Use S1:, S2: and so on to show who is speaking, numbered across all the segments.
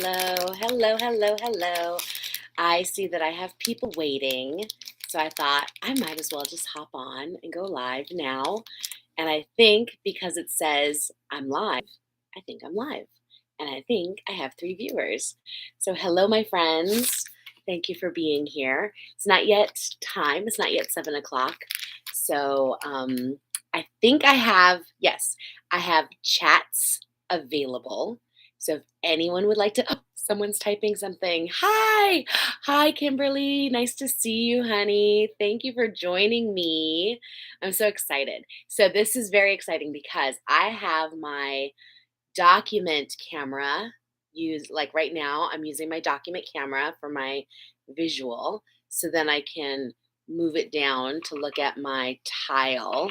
S1: hello. I see that I have people waiting, so I thought I might as well just hop on and go live now. And I think because it says I'm live, I think I'm live. And I think I have 3 viewers. So, hello, my friends. Thank you for being here. It's not yet time, it's not yet 7 o'clock. So, I think yes, I have chats available. So if anyone would like to, oh, someone's typing something. Hi, Kimberly. Nice to see you, honey. Thank you for joining me. I'm so excited. So this is very exciting because I have my document camera used, like right now, I'm using my document camera for my visual. So then I can move it down to look at my tile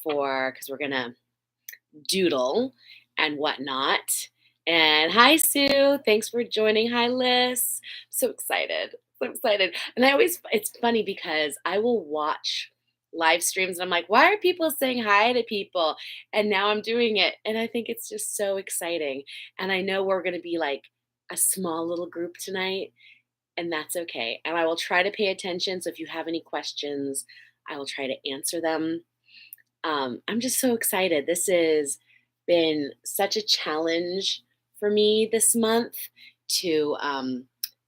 S1: because we're going to doodle and whatnot. And hi, Sue. Thanks for joining. Hi, Liz. So excited. So excited. And it's funny because I will watch live streams and I'm like, why are people saying hi to people? And now I'm doing it. And I think it's just so exciting. And I know we're going to be like a small little group tonight, and that's okay. And I will try to pay attention. So if you have any questions, I will try to answer them. I'm just so excited. This has been such a challenge for me this month to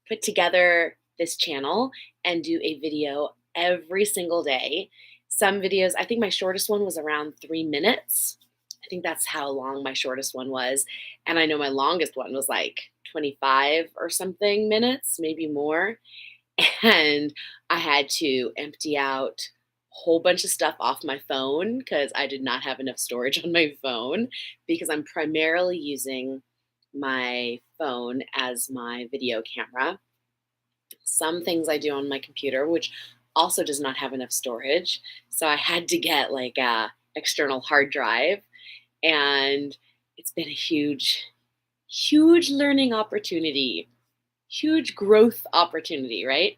S1: put together this channel and do a video every single day. Some videos, I think my shortest one was around 3 minutes. I think that's how long my shortest one was. And I know my longest one was like 25 or something minutes, maybe more. And I had to empty out a whole bunch of stuff off my phone because I did not have enough storage on my phone because I'm primarily using my phone as my video camera. Some things I do on my computer, which also does not have enough storage. So I had to get like a external hard drive, and it's been a huge learning opportunity, huge growth opportunity, right?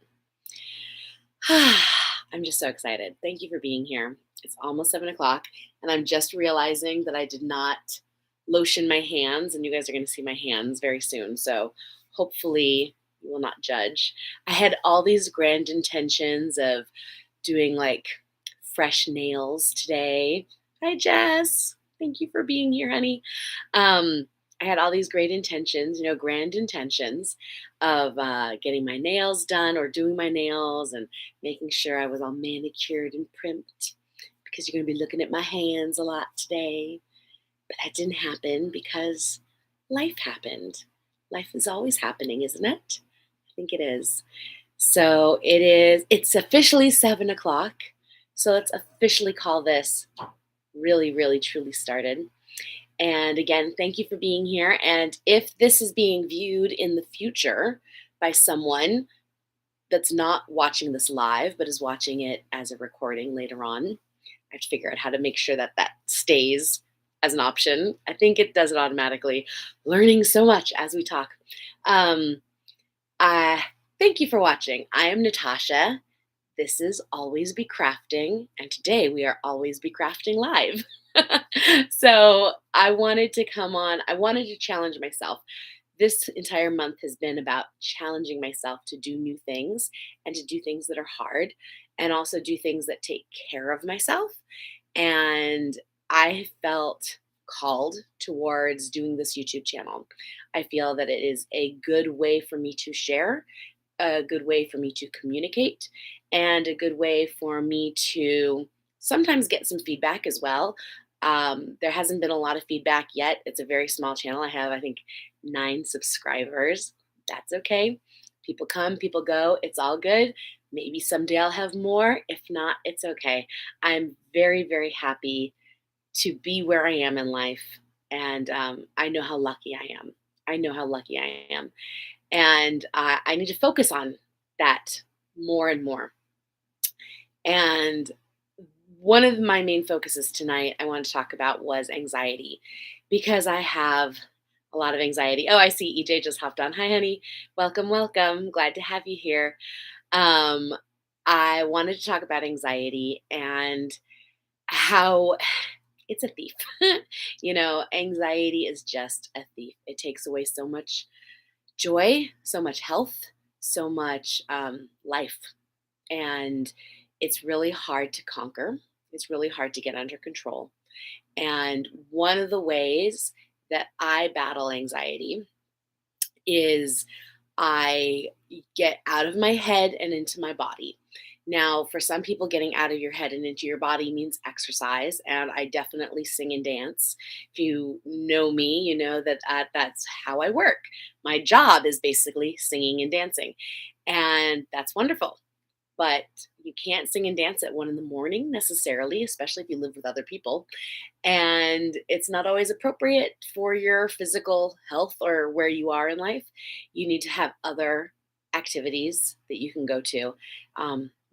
S1: I'm just so excited. Thank you for being here. It's almost 7 o'clock, and I'm just realizing that I did not lotion my hands, and you guys are going to see my hands very soon. So hopefully, you will not judge. I had all these grand intentions of doing like fresh nails today. Hi, Jess. Thank you for being here, honey. I had all these great intentions, grand intentions of getting my nails done or doing my nails and making sure I was all manicured and primped because you're going to be looking at my hands a lot today. But that didn't happen because life happened. Life is always happening, isn't it? I think it is. So it's officially 7 o'clock. So let's officially call this really, truly started. And again, thank you for being here. And if this is being viewed in the future by someone that's not watching this live, but is watching it as a recording later on, I have to figure out how to make sure that that stays as an option. I think it does it automatically. Learning so much as we talk. Thank you for watching. I am Natasha. This is Always Be Crafting, and today we are Always Be Crafting Live. So I wanted to come on, I wanted to challenge myself. This entire month has been about challenging myself to do new things and to do things that are hard and also do things that take care of myself. And I felt called towards doing this YouTube channel. I feel that it is a good way for me to share, a good way for me to communicate, and a good way for me to sometimes get some feedback as well. There hasn't been a lot of feedback yet. It's a very small channel. I have, I think, 9 subscribers. That's okay. People come, people go. It's all good. Maybe someday I'll have more. If not, it's okay. I'm very happy to be where I am in life. And I know how lucky I am. I know how lucky I am. And I need to focus on that more and more. And one of my main focuses tonight I wanted to talk about was anxiety, because I have a lot of anxiety. Oh, I see EJ just hopped on. Hi, honey. Welcome. Glad to have you here. Um, I wanted to talk about anxiety and how it's a thief. Anxiety is just a thief. It takes away so much joy, so much health, so much life. And it's really hard to conquer. It's really hard to get under control. And one of the ways that I battle anxiety is I get out of my head and into my body. Now, for some people, getting out of your head and into your body means exercise, and I definitely sing and dance. If you know me, you know that that's how I work. My job is basically singing and dancing, and that's wonderful. But you can't sing and dance at 1 in the morning necessarily, especially if you live with other people, and it's not always appropriate for your physical health or where you are in life. You need to have other activities that you can go to,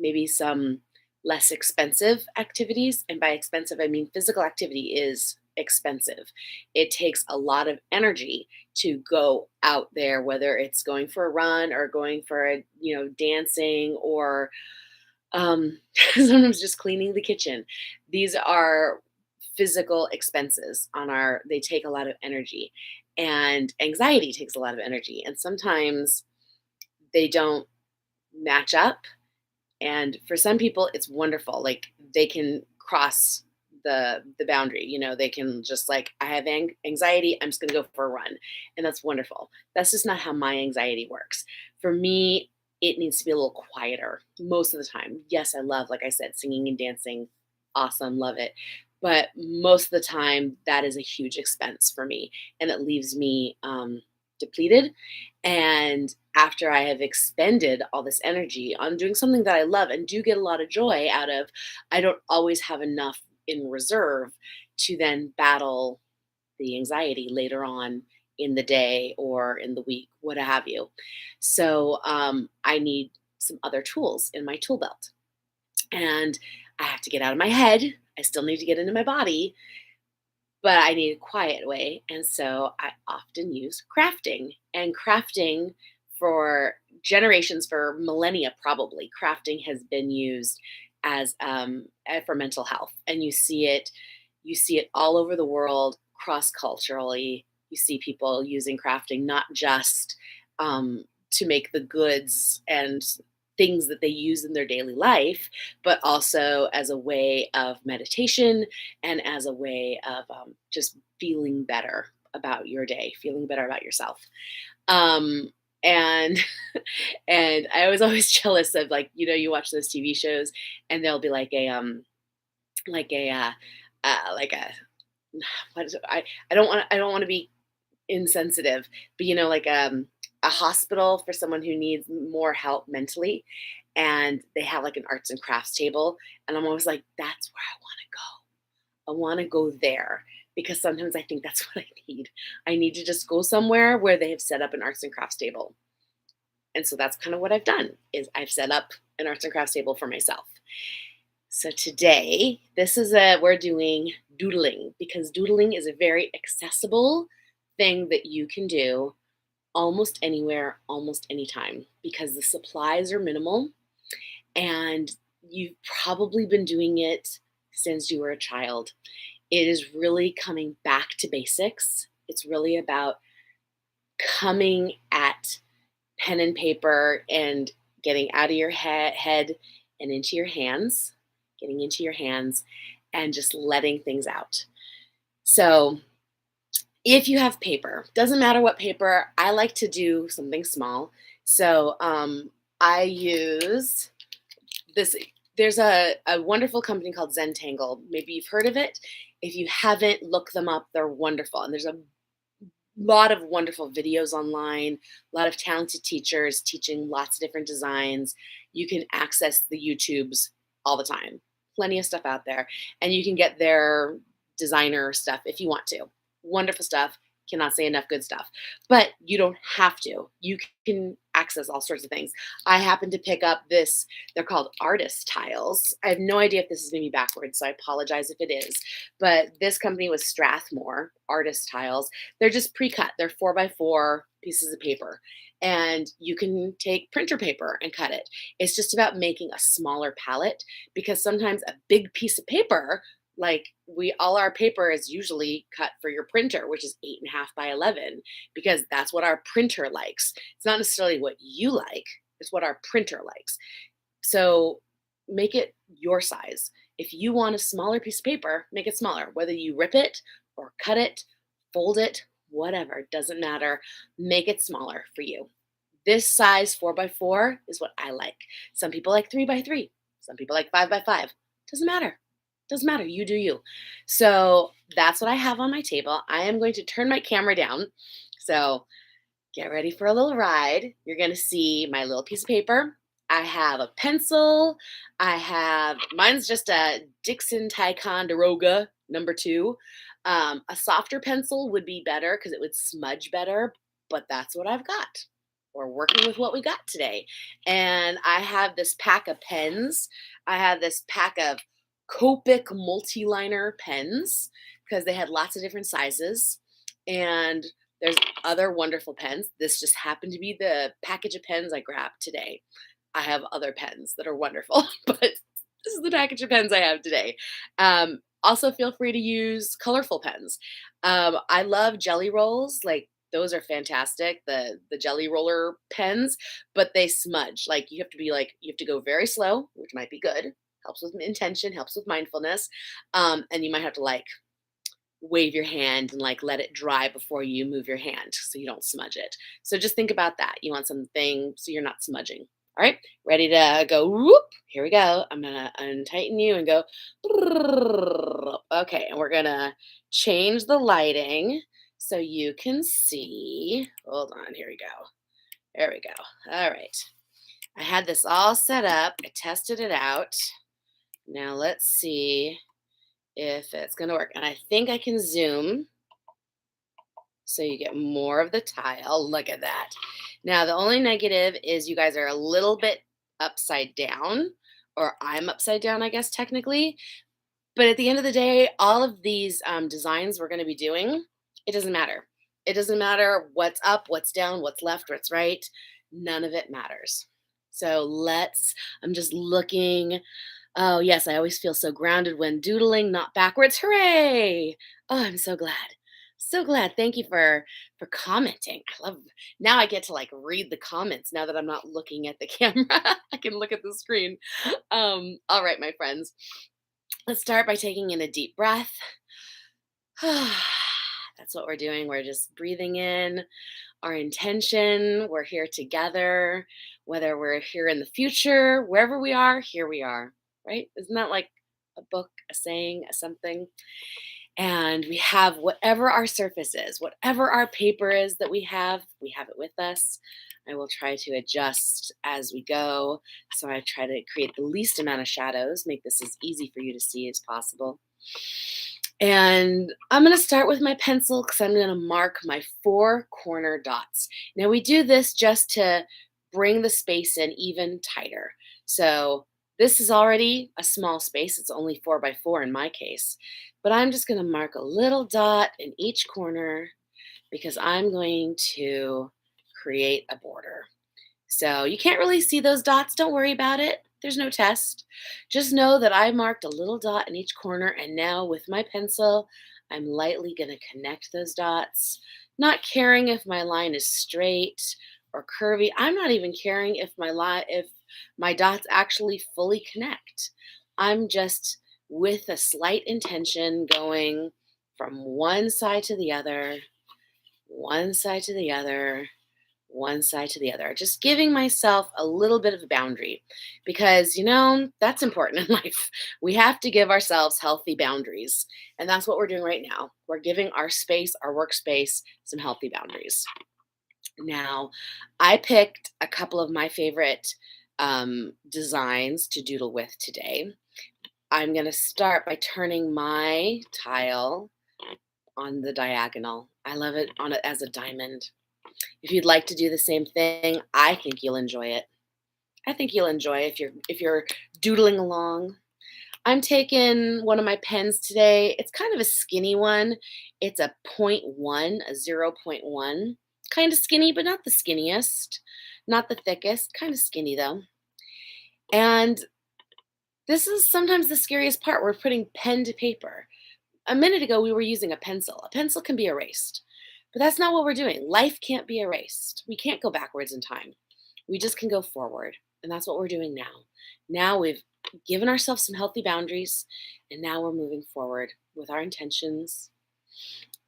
S1: maybe some less expensive activities. And by expensive, I mean physical activity is expensive. It takes a lot of energy to go out there, whether it's going for a run or going for a, dancing or sometimes just cleaning the kitchen. These are physical expenses they take a lot of energy, and anxiety takes a lot of energy. And sometimes they don't match up. And for some people, it's wonderful. Like they can cross the boundary. They can just like, I have anxiety. I'm just going to go for a run, and that's wonderful. That's just not how my anxiety works. For me, it needs to be a little quieter most of the time. Yes, I love, like I said, singing and dancing. Awesome, love it. But most of the time, that is a huge expense for me, and it leaves me depleted. And after I have expended all this energy on doing something that I love and do get a lot of joy out of, I don't always have enough in reserve to then battle the anxiety later on in the day or in the week, what have you. So I need some other tools in my tool belt. And I have to get out of my head. I still need to get into my body, but I need a quiet way. And so I often use crafting. And crafting for generations, for millennia probably, crafting has been used as for mental health. And you see it all over the world, cross culturally. You see people using crafting not just to make the goods and things that they use in their daily life, but also as a way of meditation and as a way of just feeling better about your day, feeling better about yourself. Um, and and I was always jealous of, like, you watch those TV shows and there'll be like a like a what is it? I don't want to be insensitive, but like a hospital for someone who needs more help mentally, and they have like an arts and crafts table, and I'm always like, that's where I want to go. I want to go there because sometimes I think that's what I need. I need to just go somewhere where they have set up an arts and crafts table. And so that's kind of what I've done is I've set up an arts and crafts table for myself. So today, we're doing doodling because doodling is a very accessible thing that you can do almost anywhere, almost anytime because the supplies are minimal and you've probably been doing it since you were a child. It is really coming back to basics. It's really about coming at pen and paper and getting out of your head and into your hands, getting into your hands and just letting things out. So, if you have paper, doesn't matter what paper, I like to do something small. So, I use this. There's a wonderful company called Zentangle. Maybe you've heard of it. If you haven't, look them up. They're wonderful. And there's a lot of wonderful videos online, a lot of talented teachers teaching lots of different designs. You can access the YouTubes all the time. Plenty of stuff out there. And you can get their designer stuff if you want to. Wonderful stuff. Cannot say enough good stuff. But you don't have to. You can access all sorts of things. I happen to pick up this, they're called artist tiles. I have no idea if this is going to be backwards, so I apologize if it is. But this company was Strathmore artist tiles. They're just pre-cut. They're 4x4 pieces of paper. And you can take printer paper and cut it. It's just about making a smaller palette because sometimes a big piece of paper Like all our paper is usually cut for your printer, which is 8.5 by 11, because that's what our printer likes. It's not necessarily what you like, it's what our printer likes. So make it your size. If you want a smaller piece of paper, make it smaller. Whether you rip it or cut it, fold it, whatever, doesn't matter. Make it smaller for you. This size 4 by 4 is what I like. Some people like 3 by 3. Some people like 5 by 5. Doesn't matter. Doesn't matter. You do you. So that's what I have on my table. I am going to turn my camera down. So get ready for a little ride. You're going to see my little piece of paper. I have a pencil. Mine's just a Dixon Ticonderoga #2. A softer pencil would be better because it would smudge better, but that's what I've got. We're working with what we got today. And I have this pack of pens. I have this pack of Copic multi-liner pens because they had lots of different sizes. And there's other wonderful pens. This just happened to be the package of pens I grabbed today. I have other pens that are wonderful, but this is the package of pens I have today. Also, feel free to use colorful pens. I love jelly rolls. Like those are fantastic. The jelly roller pens, but they smudge. Like you have to go very slow, which might be good. Helps with intention, helps with mindfulness, and you might have to like wave your hand and like let it dry before you move your hand so you don't smudge it. So just think about that. You want something so you're not smudging. All right, ready to go? Whoop. Here we go. I'm gonna untighten you and go. Okay, and we're gonna change the lighting so you can see. Hold on. Here we go. There we go. All right. I had this all set up. I tested it out. Now let's see if it's going to work. And I think I can zoom so you get more of the tile. Look at that. Now, the only negative is you guys are a little bit upside down, or I'm upside down, I guess, technically. But at the end of the day, all of these designs we're going to be doing, it doesn't matter. It doesn't matter what's up, what's down, what's left, what's right. None of it matters. So I'm just looking. Oh, yes, I always feel so grounded when doodling, not backwards. Hooray! Oh, I'm so glad. So glad. Thank you for commenting. Now I get to like read the comments now that I'm not looking at the camera. I can look at the screen. All right, my friends. Let's start by taking in a deep breath. That's what we're doing. We're just breathing in our intention. We're here together, whether we're here in the future, wherever we are, here we are, right? Isn't that like a book, a saying, a something? And we have whatever our surface is, whatever our paper is that we have it with us. I will try to adjust as we go. So I try to create the least amount of shadows, make this as easy for you to see as possible. And I'm going to start with my pencil because I'm going to mark my 4 corner dots. Now we do this just to bring the space in even tighter. So this is already a small space. It's only 4 by 4 in my case. But I'm just going to mark a little dot in each corner because I'm going to create a border. So you can't really see those dots. Don't worry about it. There's no test. Just know that I marked a little dot in each corner, and now with my pencil, I'm lightly going to connect those dots, not caring if my line is straight or curvy. I'm not even caring if my dots actually fully connect. I'm just with a slight intention going from one side to the other, one side to the other, one side to the other, just giving myself a little bit of a boundary because, that's important in life. We have to give ourselves healthy boundaries. And that's what we're doing right now. We're giving our space, our workspace, some healthy boundaries. Now, I picked a couple of my favorite designs to doodle with today. I'm going to start by turning my tile on the diagonal. I love it on it as a diamond. If you'd like to do the same thing, I think you'll enjoy it. I think you'll enjoy it if you're doodling along. I'm taking one of my pens today. It's kind of a skinny one. It's a 0.1, a 0.1. Kind of skinny, but not the skinniest, not the thickest. Kind of skinny though. And This is sometimes the scariest part. We're putting pen to paper. A minute ago, we were using a pencil. A pencil can be erased, but that's not what we're doing. Life can't be erased. We can't go backwards in time. We just can go forward. And that's what we're doing now. Now we've given ourselves some healthy boundaries, and now we're moving forward with our intentions.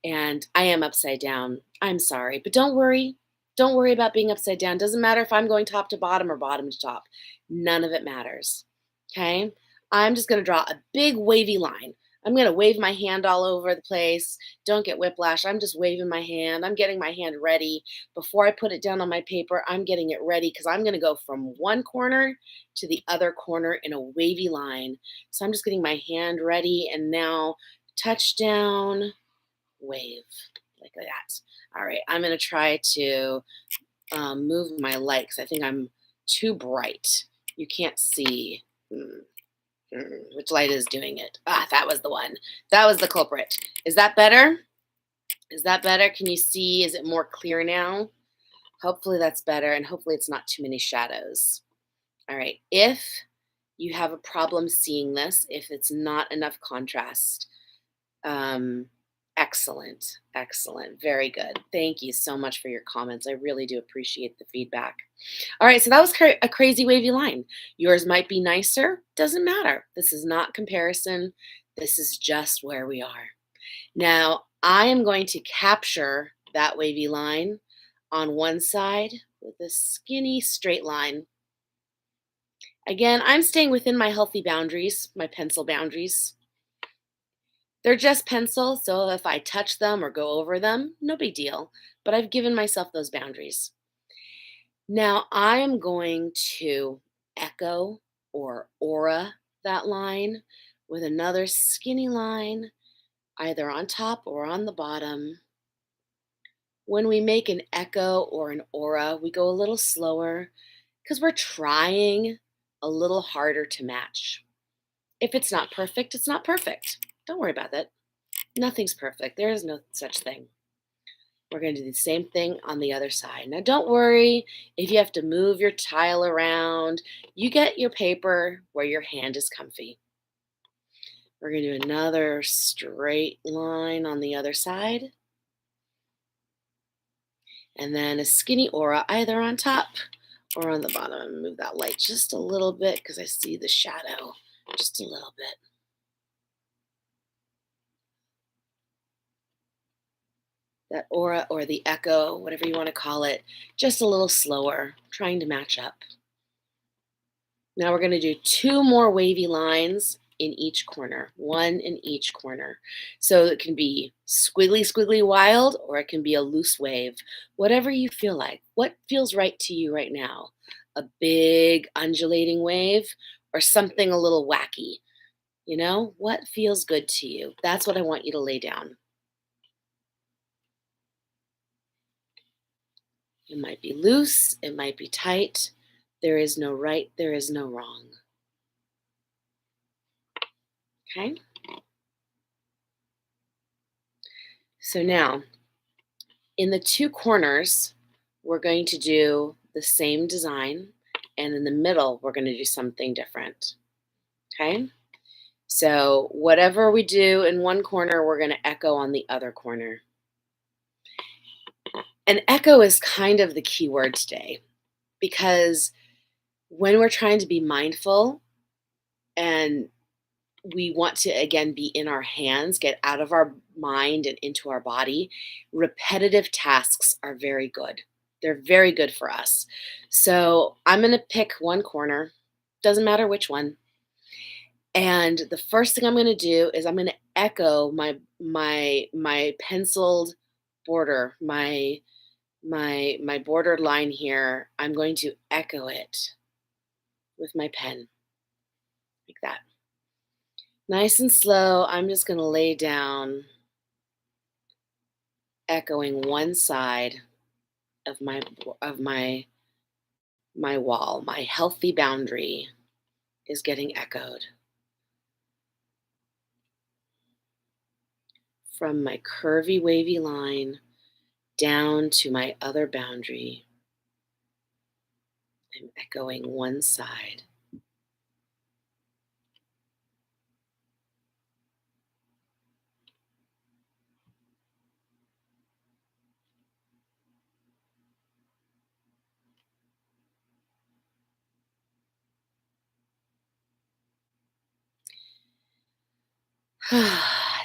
S1: And I am upside down. I'm sorry, but don't worry. Don't worry about being upside down. Doesn't matter if I'm going top to bottom or bottom to top. None of it matters. Okay? I'm just going to draw a big wavy line. I'm going to wave my hand all over the place. Don't get whiplash. I'm just waving my hand. I'm getting my hand ready. Before I put it down on my paper, I'm getting it ready because I'm going to go from one corner to the other corner in a wavy line. So I'm just getting my hand ready, and now touchdown, wave like that. All right, I'm going to try to move my light because I think I'm too bright. You can't see which light is doing it. Ah, that was the one. That was the culprit. Is that better? Is that better? Can you see? Is it more clear now? Hopefully that's better, and hopefully it's not too many shadows. All right, if you have a problem seeing this, if it's not enough contrast, Um, excellent, excellent. Very good. Thank you so much for your comments. I really do appreciate the feedback. All right, so that was a crazy wavy line. Yours might be nicer. Doesn't matter. This is not comparison. This is just where we are. Now, I am going to capture that wavy line on one side with a skinny straight line. Again, I'm staying within my healthy boundaries, my pencil boundaries. They're just pencil, so if I touch them or go over them, no big deal. But I've given myself those boundaries. Now I am going to echo or aura that line with another skinny line, either on top or on the bottom. When we make an echo or an aura, we go a little slower because we're trying a little harder to match. If it's not perfect, it's not perfect. Don't worry about that. Nothing's perfect. There is no such thing. We're going to do the same thing on the other side. Now, don't worry if you have to move your tile around. You get your paper where your hand is comfy. We're going to do another straight line on the other side. And then a skinny aura either on top or on the bottom. Move that light just a little bit because I see the shadow just a little bit. That aura or the echo, whatever you want to call it, just a little slower, trying to match up. Now we're going to do two more wavy lines in each corner, one in each corner. So it can be squiggly, squiggly wild, or it can be a loose wave, whatever you feel like. What feels right to you right now? A big undulating wave or something a little wacky? You know, what feels good to you? That's what I want you to lay down. It might be loose, it might be tight. There is no right, there is no wrong. Okay? So now, in the two corners, we're going to do the same design, and in the middle, we're going to do something different. Okay? So, whatever we do in one corner, we're going to echo on the other corner. And echo is kind of the key word today because when we're trying to be mindful and we want to again be in our hands, get out of our mind and into our body, repetitive tasks are very good. They're very good for us. So I'm going to pick one corner, doesn't matter which one. And the first thing I'm going to do is I'm going to echo my penciled border, my bordered line here. I'm going to echo it with my pen like that. Nice and slow, I'm just going to lay down, echoing one side of my wall. My healthy boundary is getting echoed from my curvy, wavy line down to my other boundary. I'm echoing one side.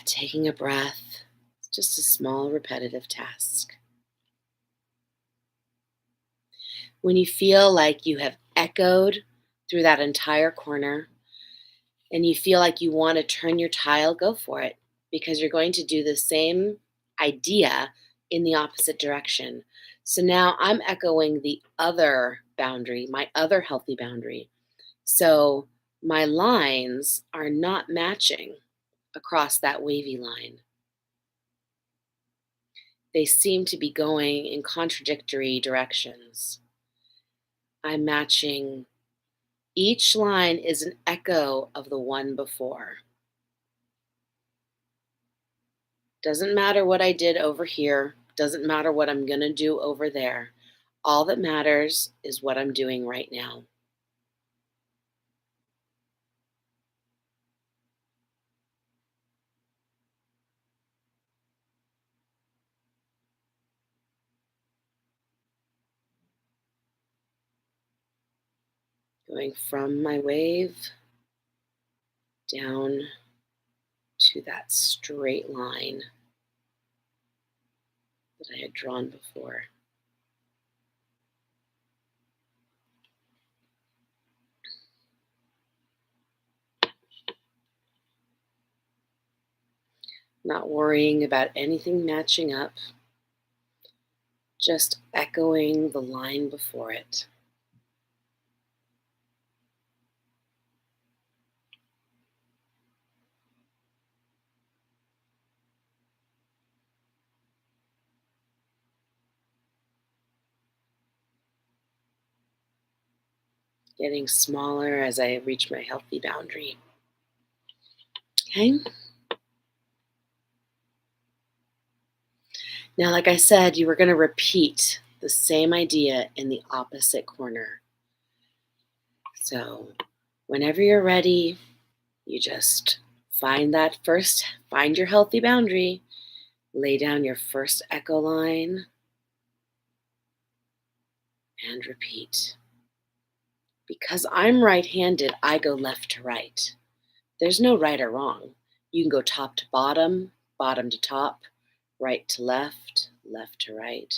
S1: Taking a breath. It's just a small repetitive task. When you feel like you have echoed through that entire corner and you feel like you want to turn your tile, go for it because you're going to do the same idea in the opposite direction. So now I'm echoing the other boundary, my other healthy boundary. So my lines are not matching across that wavy line. They seem to be going in contradictory directions. I'm matching. Each line is an echo of the one before. Doesn't matter what I did over here, doesn't matter what I'm going to do over there. All that matters is what I'm doing right now. Going from my wave down to that straight line that I had drawn before. Not worrying about anything matching up, just echoing the line before it. Getting smaller as I reach my healthy boundary. Okay? Now, like I said, you were going to repeat the same idea in the opposite corner. So, whenever you're ready, you just find your healthy boundary, lay down your first echo line, and repeat. Because I'm right-handed, I go left to right. There's no right or wrong. You can go top to bottom, bottom to top, right to left, left to right.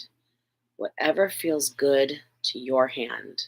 S1: Whatever feels good to your hand.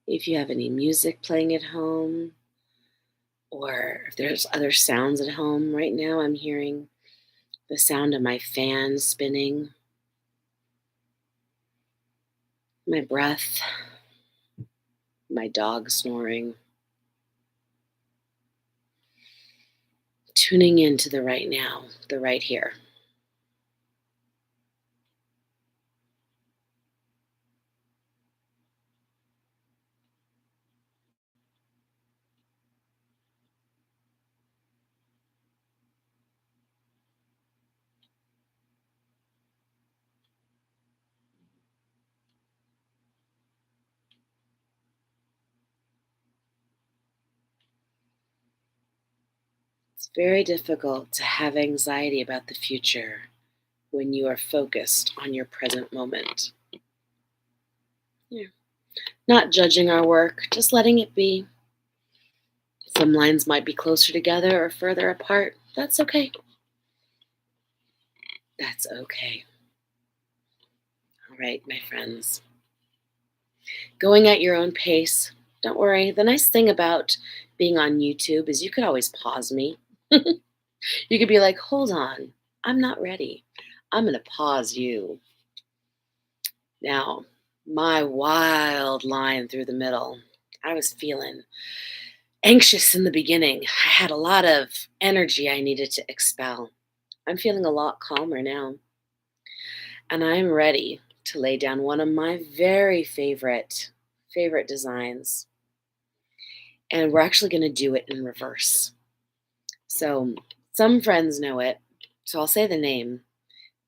S1: If you have any music playing at home, or if there's other sounds at home, right now I'm hearing the sound of my fan spinning, my breath, my dog snoring. Tuning into the right now, the right here. It's very difficult to have anxiety about the future when you are focused on your present moment. Yeah. Not judging our work, just letting it be. Some lines might be closer together or further apart. That's okay. That's okay. All right, my friends. Going at your own pace. Don't worry. The nice thing about being on YouTube is you could always pause me. You could be like, hold on, I'm not ready. I'm going to pause you. Now, my wild line through the middle. I was feeling anxious in the beginning. I had a lot of energy I needed to expel. I'm feeling a lot calmer now. And I'm ready to lay down one of my very favorite designs. And we're actually going to do it in reverse. So some friends know it, so I'll say the name,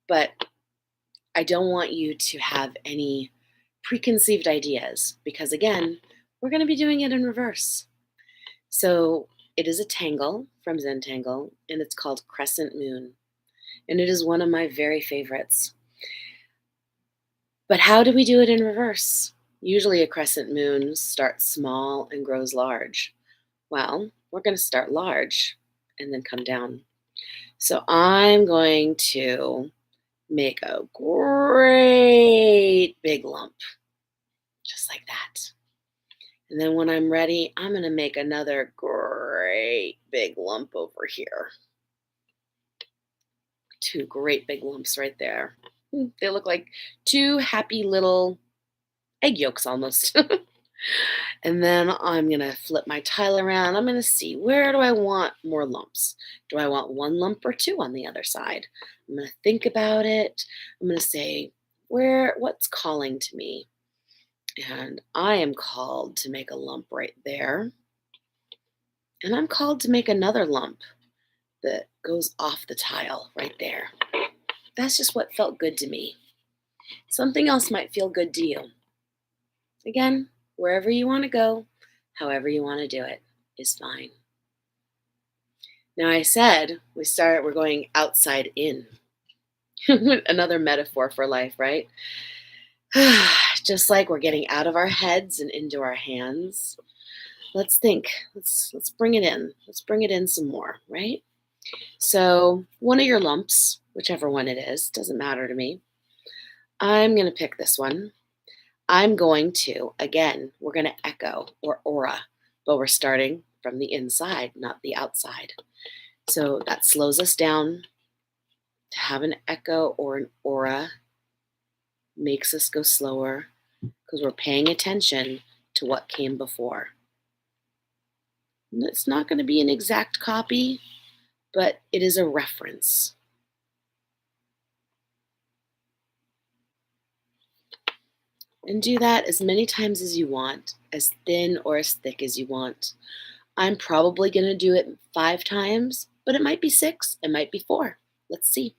S1: but I don't want you to have any preconceived ideas because, again, we're going to be doing it in reverse. So it is a tangle from Zentangle, and it's called Crescent Moon, and it is one of my very favorites. But how do we do it in reverse? Usually a crescent moon starts small and grows large. Well, we're going to start large and then come down. So I'm going to make a great big lump, just like that. And then when I'm ready, I'm going to make another great big lump over here. Two great big lumps right there. They look like two happy little egg yolks almost. And then I'm going to flip my tile around. I'm going to see, where do I want more lumps? Do I want one lump or two on the other side? I'm going to think about it. I'm going to say, what's calling to me? And I am called to make a lump right there. And I'm called to make another lump that goes off the tile right there. That's just what felt good to me. Something else might feel good to you. Again, wherever you want to go, however you want to do it is fine. Now I said we're going outside in. Another metaphor for life, right? Just like we're getting out of our heads and into our hands. Let's think. Let's bring it in. Let's bring it in some more, right? So one of your lumps, whichever one it is, doesn't matter to me. I'm going to pick this one. I'm going to, again, we're going to echo or aura, but we're starting from the inside, not the outside. So that slows us down. To have an echo or an aura makes us go slower because we're paying attention to what came before. And it's not going to be an exact copy, but it is a reference. And do that as many times as you want, as thin or as thick as you want. I'm probably going to do it 5 times, but it might be 6, it might be 4. Let's see.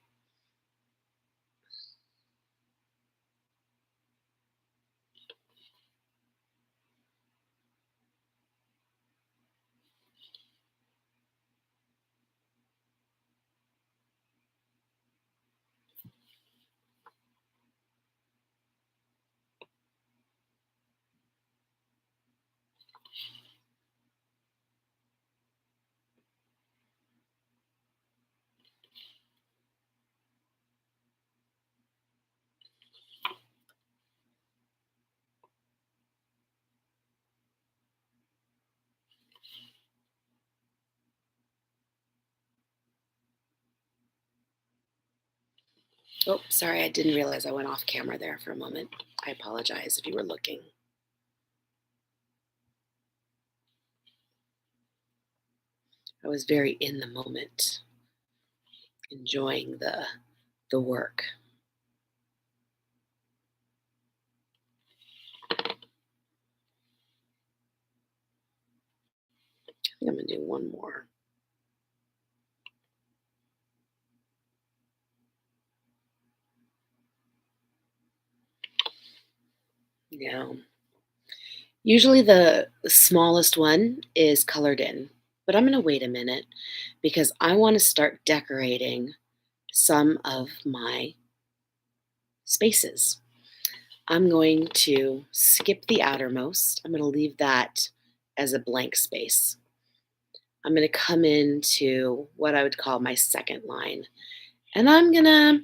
S1: Oh, sorry, I didn't realize I went off camera there for a moment. I apologize if you were looking. I was very in the moment, enjoying the work. I think I'm gonna do one more. Now, usually the smallest one is colored in, but I'm gonna wait a minute because I want to start decorating some of my spaces. I'm going to skip the outermost. I'm going to leave that as a blank space. I'm going to come into what I would call my second line. And I'm going to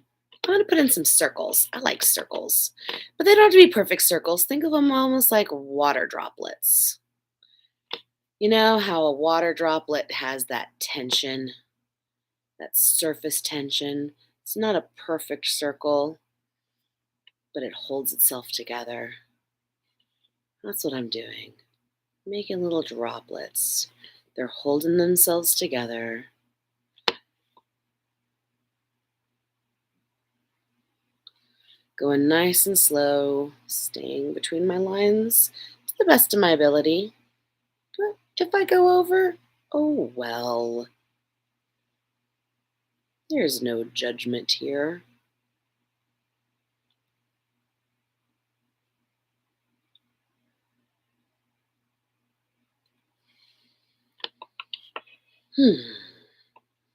S1: I'm going to put in some circles. I like circles, but they don't have to be perfect circles. Think of them almost like water droplets. You know how a water droplet has that tension, that surface tension? It's not a perfect circle, but it holds itself together. That's what I'm doing. Making little droplets. They're holding themselves together. Going nice and slow, staying between my lines to the best of my ability. But if I go over, oh well. There's no judgment here.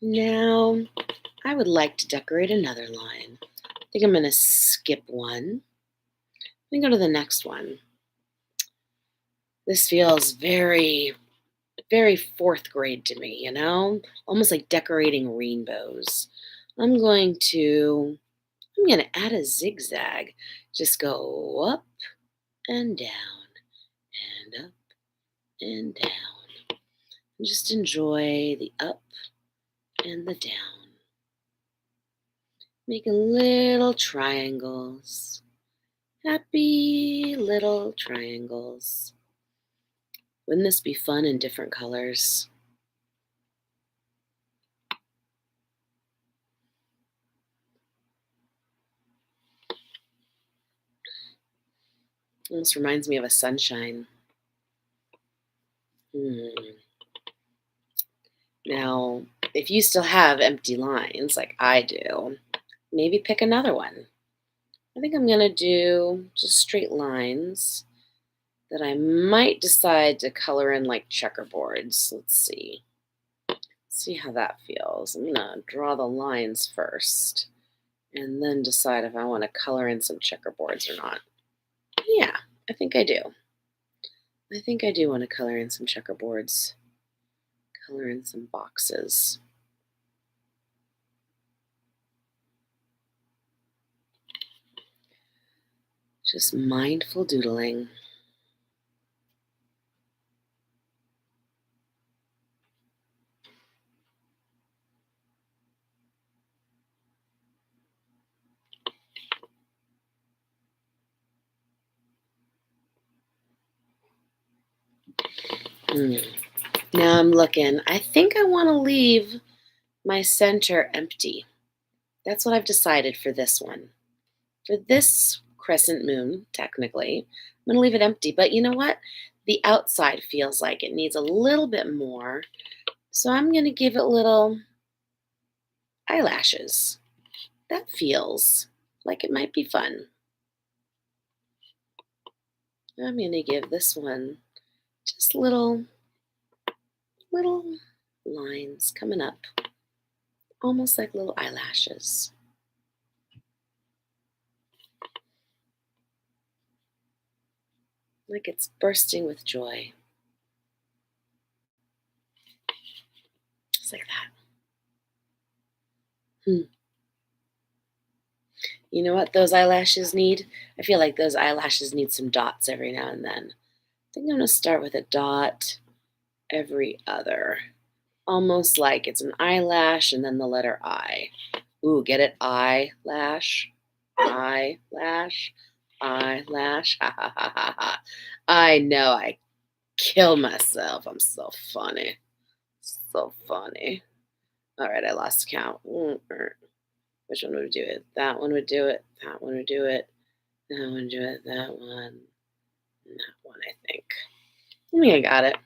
S1: Now, I would like to decorate another line. I think I'm going to skip one and go to the next one. This feels very, very fourth grade to me, almost like decorating rainbows. I'm going to add a zigzag. Just go up and down and up and down. And just enjoy the up and the down. Making little triangles. Happy little triangles. Wouldn't this be fun in different colors? Almost reminds me of a sunshine. Now, if you still have empty lines like I do, maybe pick another one. I think I'm going to do just straight lines that I might decide to color in like checkerboards. Let's see. See how that feels. I'm going to draw the lines first and then decide if I want to color in some checkerboards or not. Yeah, I think I do. I think I do want to color in some checkerboards. Color in some boxes. Just mindful doodling. Now I'm looking. I think I want to leave my center empty. That's what I've decided for this one. For this crescent moon, technically, I'm going to leave it empty. But you know what? The outside feels like it needs a little bit more. So I'm going to give it little eyelashes. That feels like it might be fun. I'm going to give this one just little lines coming up, almost like little eyelashes. Like it's bursting with joy. Just like that. You know what those eyelashes need? I feel like those eyelashes need some dots every now and then. I think I'm going to start with a dot every other. Almost like it's an eyelash and then the letter I. Ooh, get it? Eyelash, eyelash, eyelash. Ha ha ha ha ha. I know I kill myself. I'm so funny. So funny. All right, I lost count. Which one would do it? That one would do it. That one would do it. That one would do it. That one. And that one, I think. I think I got it.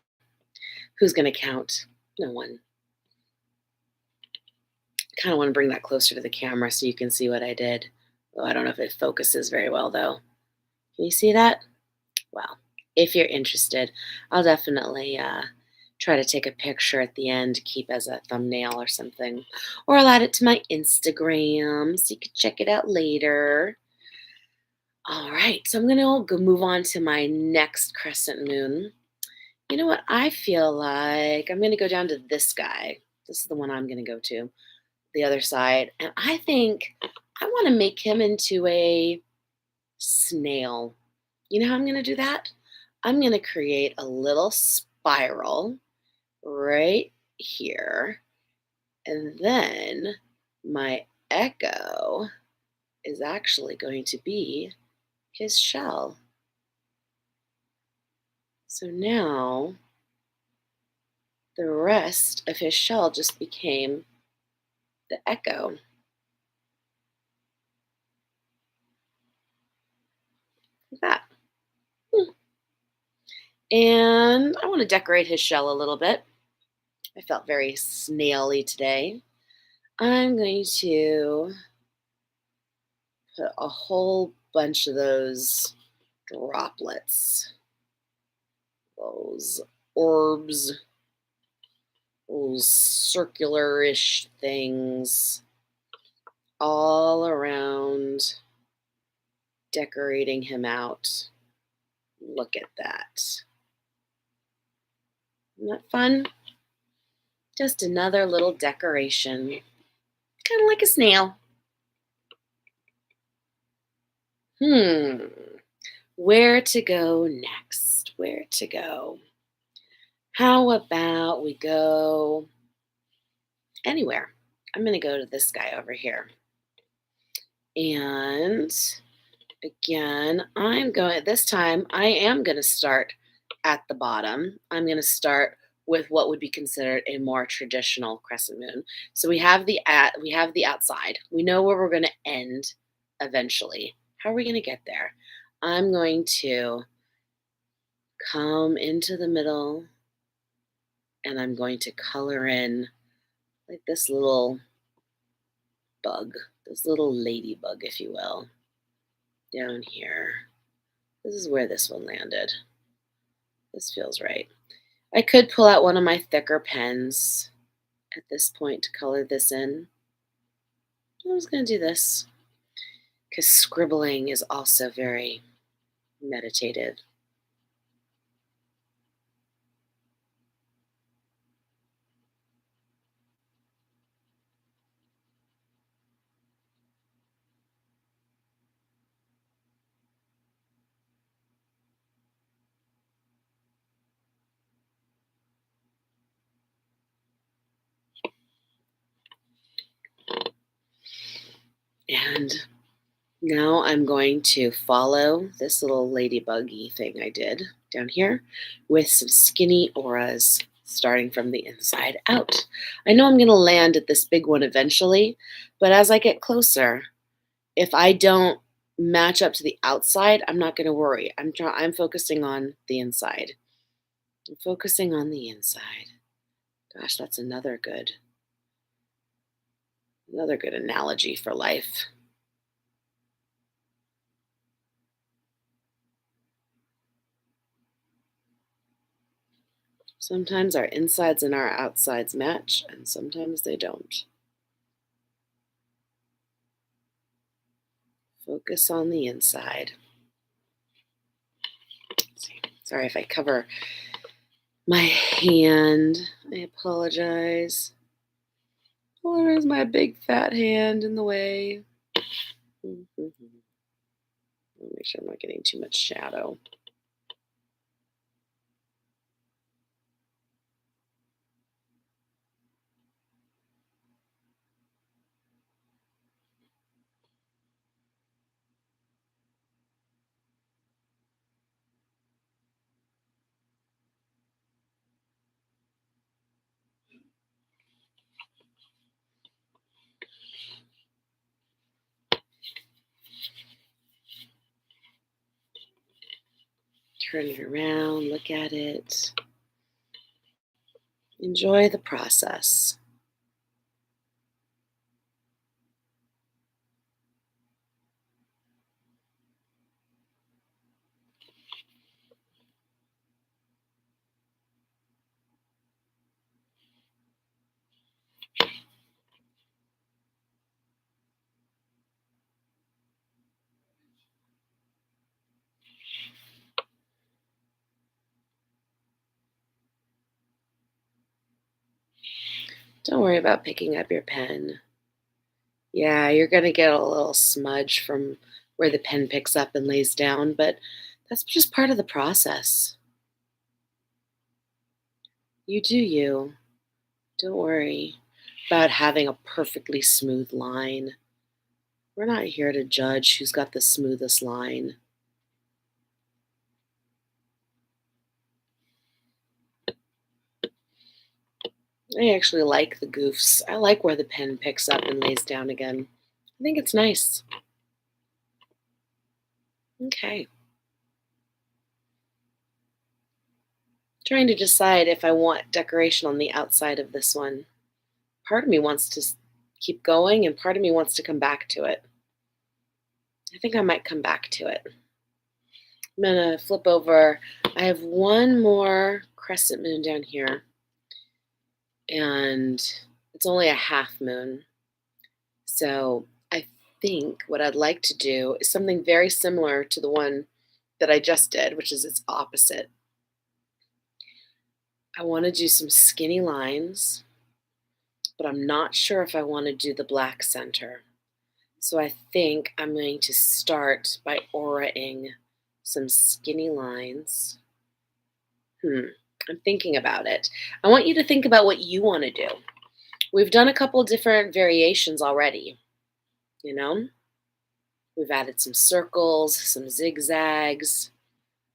S1: Who's going to count? No one. Kind of want to bring that closer to the camera so you can see what I did. Oh, I don't know if it focuses very well, though. Can you see that? Well, if you're interested, I'll definitely try to take a picture at the end to keep as a thumbnail or something. Or I'll add it to my Instagram so you can check it out later. All right, so I'm going to go move on to my next crescent moon. You know what? I feel like I'm going to go down to this guy. This is the one I'm going to go to, the other side. And I think I want to make him into a snail. You know how I'm going to do that? I'm going to create a little spiral right here. And then my echo is actually going to be his shell. So now the rest of his shell just became the echo. Like that. And I want to decorate his shell a little bit. I felt very snaily today. I'm going to put a whole bunch of those droplets, those orbs, those circular-ish things all around, decorating him out. Look at that. Isn't that fun? Just another little decoration, kind of like a snail. Where to go next? Where to go? How about we go anywhere? I'm going to go to this guy over here. And again, this time I am going to start at the bottom. I'm going to start with what would be considered a more traditional crescent moon. So we have the outside. We know where we're going to end eventually. How are we going to get there? I'm going to come into the middle and I'm going to color in like this little bug, this little ladybug, if you will, down here. This is where this one landed. This feels right. I could pull out one of my thicker pens at this point to color this in. I was going to do this because scribbling is also very meditative. And now I'm going to follow this little ladybuggy thing I did down here with some skinny auras starting from the inside out. I know I'm going to land at this big one eventually, but as I get closer, if I don't match up to the outside, I'm not going to worry. I'm focusing on the inside. I'm focusing on the inside. Gosh, that's another good analogy for life. Sometimes our insides and our outsides match, and sometimes they don't. Focus on the inside. Sorry if I cover my hand. I apologize. Oh, there's my big fat hand in the way. Make sure I'm not getting too much shadow. Turn it around, look at it. Enjoy the process. Don't worry about picking up your pen. Yeah, you're gonna get a little smudge from where the pen picks up and lays down, but that's just part of the process. You do you. Don't worry about having a perfectly smooth line. We're not here to judge who's got the smoothest line. I actually like the goofs. I like where the pen picks up and lays down again. I think it's nice. Okay. Trying to decide if I want decoration on the outside of this one. Part of me wants to keep going, and part of me wants to come back to it. I think I might come back to it. I'm gonna flip over. I have one more crescent moon down here, and it's only a half moon. So I think what I'd like to do is something very similar to the one that I just did, which is its opposite. I want to do some skinny lines, but I'm not sure if I want to do the black center. So I think I'm going to start by auraing some skinny lines. I'm thinking about it. I want you to think about what you want to do. We've done a couple different variations already, you know? We've added some circles, some zigzags.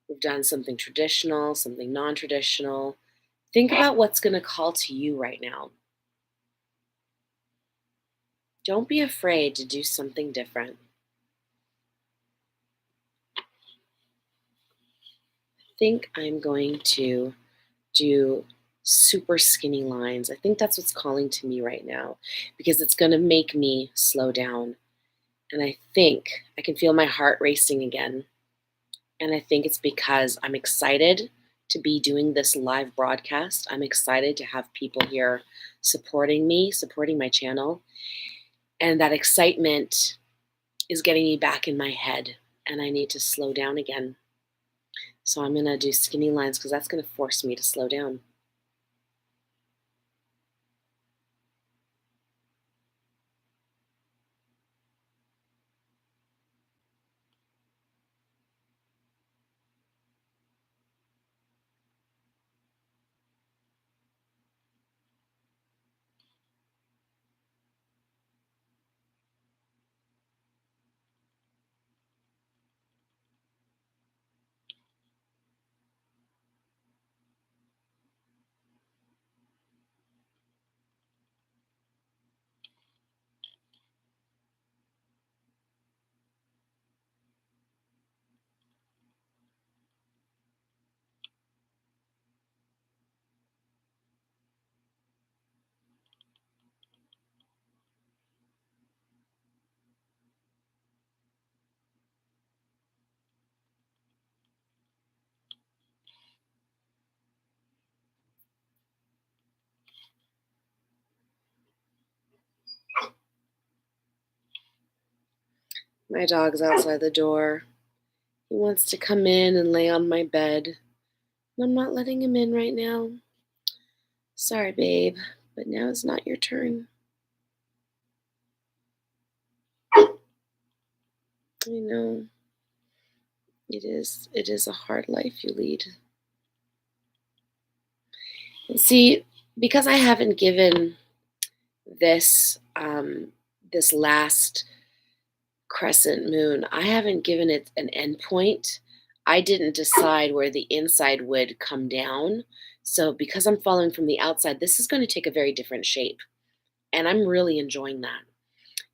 S1: We've done something traditional, something non-traditional. Think about what's going to call to you right now. Don't be afraid to do something different. I think I'm going to do super skinny lines. I think that's what's calling to me right now because it's going to make me slow down. And I think I can feel my heart racing again. And I think it's because I'm excited to be doing this live broadcast. I'm excited to have people here supporting me, supporting my channel. And that excitement is getting me back in my head. And I need to slow down again. So I'm going to do skinny lines because that's going to force me to slow down. My dog's outside the door. He wants to come in and lay on my bed. And I'm not letting him in right now. Sorry, babe, but now is not your turn. I know. It is a hard life you lead. And see, because I haven't given this this last crescent moon, I haven't given it an endpoint. I didn't decide where the inside would come down. So because I'm following from the outside, this is going to take a very different shape. And I'm really enjoying that.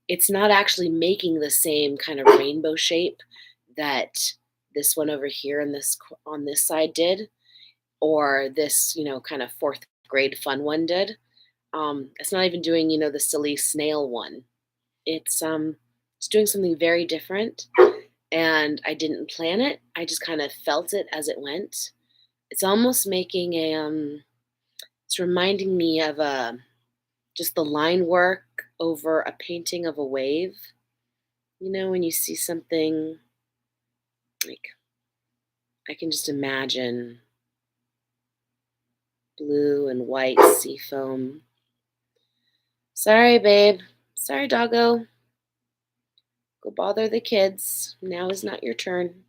S1: It's not actually making the same kind of rainbow shape that this one over here and this on this side did, or this, kind of fourth grade fun one did. It's not even doing, the silly snail one. It's doing something very different, and I didn't plan it. I just kind of felt it as it went. It's almost making it's reminding me of just the line work over a painting of a wave. When you see something like, I can just imagine blue and white sea foam. Sorry, babe. Sorry, doggo. Go bother the kids. Now is not your turn.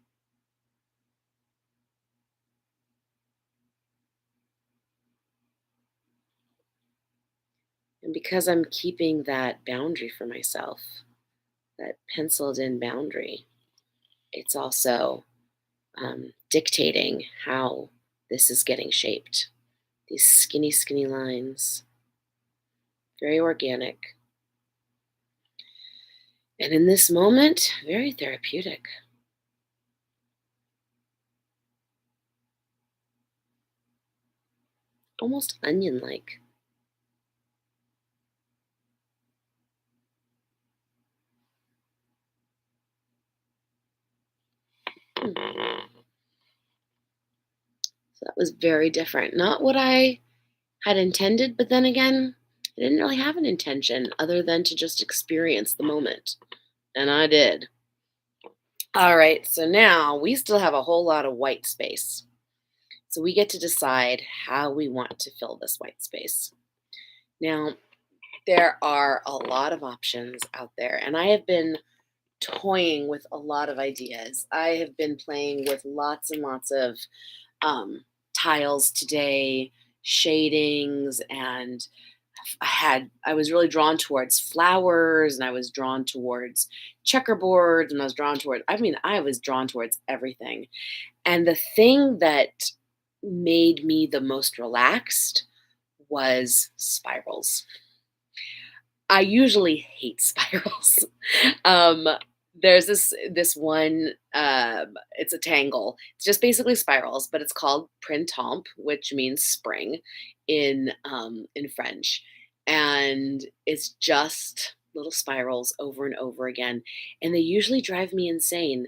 S1: And because I'm keeping that boundary for myself, that penciled in boundary, it's also dictating how this is getting shaped. These skinny, skinny lines, very organic. And in this moment, very therapeutic, almost onion like. So that was very different. Not what I had intended, but then again, I didn't really have an intention other than to just experience the moment. And I did. All right, so now we still have a whole lot of white space. So we get to decide how we want to fill this white space. Now, there are a lot of options out there, and I have been toying with a lot of ideas. I have been playing with lots and lots of tiles today, shadings, and I was really drawn towards flowers, and I was drawn towards checkerboards, and I was drawn towards everything. And the thing that made me the most relaxed was spirals. I usually hate spirals. um, there's this one. It's a tangle. It's just basically spirals, but it's called printemps, which means spring in French, and it's just little spirals over and over again, and they usually drive me insane.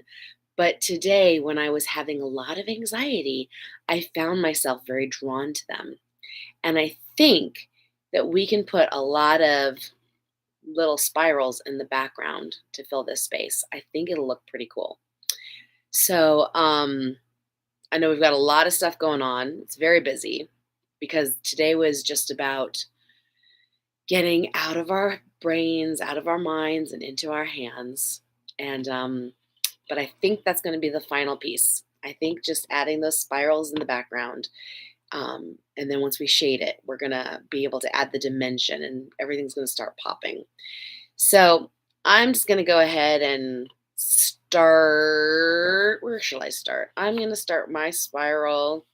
S1: But today, when I was having a lot of anxiety, I found myself very drawn to them, and I think that we can put a lot of little spirals in the background to fill this space. I think it'll look pretty cool. So, I know we've got a lot of stuff going on. It's very busy because today was just about getting out of our brains, out of our minds, and into our hands. And but I think that's going to be the final piece. I think just adding those spirals in the background, and then once we shade it, we're gonna be able to add the dimension, and everything's gonna start popping. So I'm just going to go ahead and start. Where shall I start? I'm going to start my spiral.